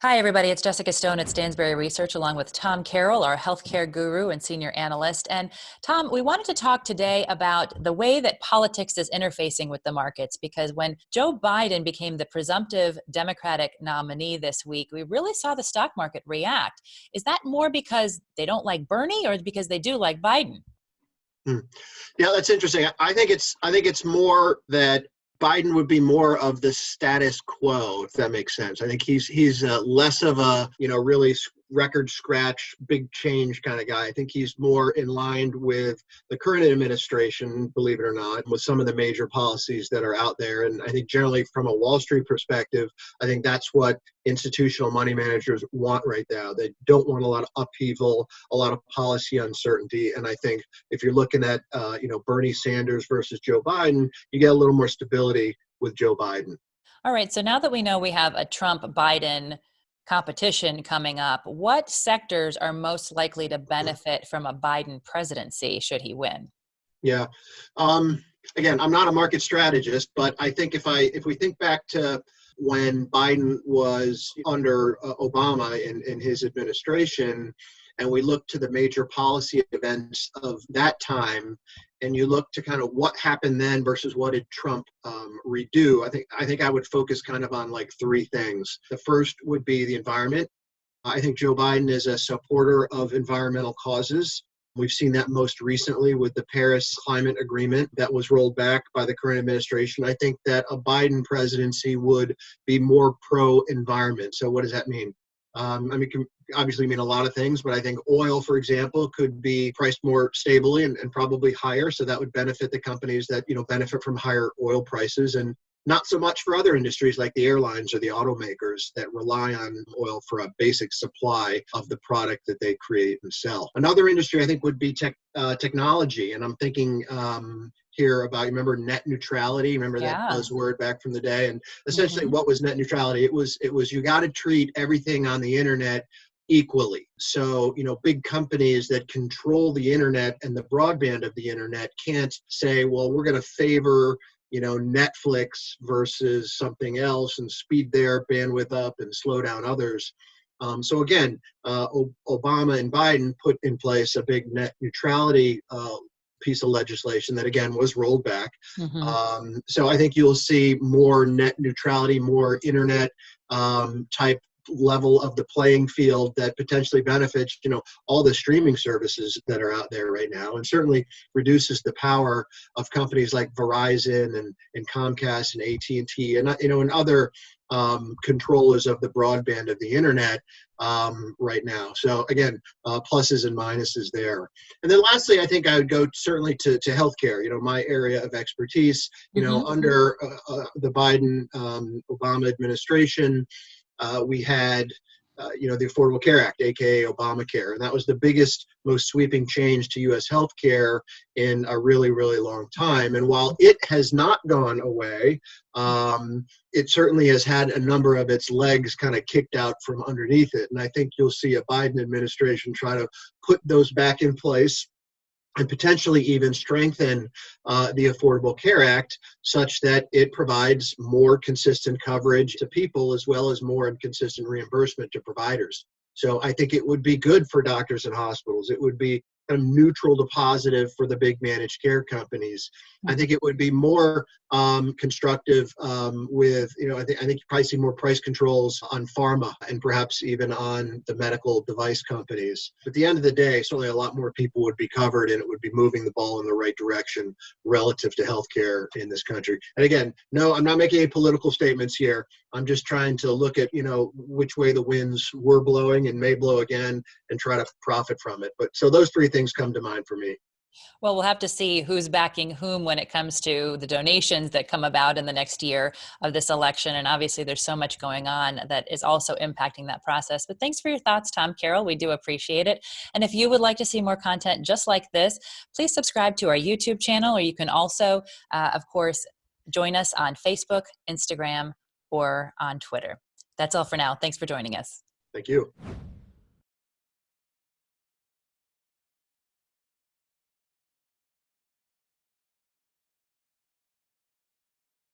Hi, everybody. It's Jessica Stone at Stansberry Research, along with Tom Carroll, our healthcare guru and senior analyst. And Tom, we wanted to talk today about the way that politics is interfacing with the markets, because when Joe Biden became the presumptive Democratic nominee this week, we really saw the stock market react. Is that more because they don't like Bernie or because they do like Biden? Hmm. Yeah, that's interesting. I think it's more that Biden would be more of the status quo, if that makes sense. I think he's less of a really record scratch, big change kind of guy. I think he's more in line with the current administration, believe it or not, with some of the major policies that are out there. And I think generally from a Wall Street perspective, I think that's what institutional money managers want right now. They don't want a lot of upheaval, a lot of policy uncertainty. And I think if you're looking at Bernie Sanders versus Joe Biden, you get a little more stability with Joe Biden. All right. So now that we know we have a Trump Biden competition coming up, what sectors are most likely to benefit from a Biden presidency should he win? Yeah. Again, I'm not a market strategist, but I think if we think back to when Biden was under Obama in his administration, and we look to the major policy events of that time, and you look to kind of what happened then versus what did Trump redo, I think I would focus kind of on like three things. The first would be the environment. I think Joe Biden is a supporter of environmental causes. We've seen that most recently with the Paris Climate Agreement that was rolled back by the current administration. I think that a Biden presidency would be more pro-environment. So what does that mean? It can obviously mean a lot of things, but I think oil, for example, could be priced more stably and probably higher. So that would benefit the companies that, benefit from higher oil prices, and not so much for other industries like the airlines or the automakers that rely on oil for a basic supply of the product that they create and sell. Another industry I think would be technology. And I'm thinking here about, you remember net neutrality? Remember that Yeah. buzzword back from the day? And essentially Mhm. what was net neutrality? It was you got to treat everything on the internet equally. So, big companies that control the internet and the broadband of the internet can't say, well, we're going to favor Netflix versus something else and speed their bandwidth up and slow down others. So again, Obama and Biden put in place a big net neutrality piece of legislation that again was rolled back. Mhm. So I think you'll see more net neutrality, more internet type level of the playing field that potentially benefits all the streaming services that are out there right now, and certainly reduces the power of companies like Verizon and Comcast and AT&T and other controllers of the broadband of the internet right now. So again, pluses and minuses there. And then lastly, I think I would go certainly to healthcare, my area of expertise. Mhm. Under the Biden Obama administration, we had, the Affordable Care Act, aka Obamacare, and that was the biggest, most sweeping change to U.S. healthcare in a really, really long time. And while it has not gone away, it certainly has had a number of its legs kind of kicked out from underneath it. And I think you'll see a Biden administration try to put those back in place and potentially even strengthen the Affordable Care Act such that it provides more consistent coverage to people as well as more and consistent reimbursement to providers. So I think it would be good for doctors and hospitals. It would be kind of neutral to positive for the big managed care companies. I think it would be more constructive with, I think you probably see more price controls on pharma and perhaps even on the medical device companies. At the end of the day, certainly a lot more people would be covered, and it would be moving the ball in the right direction relative to healthcare in this country. And again, no, I'm not making any political statements here. I'm just trying to look at, which way the winds were blowing and may blow again and try to profit from it. But so those three things come to mind for me. Well, we'll have to see who's backing whom when it comes to the donations that come about in the next year of this election. And obviously, there's so much going on that is also impacting that process. But thanks for your thoughts, Tom Carroll. We do appreciate it. And if you would like to see more content just like this, please subscribe to our YouTube channel, or you can also, of course, join us on Facebook, Instagram, or on Twitter. That's all for now. Thanks for joining us. Thank you.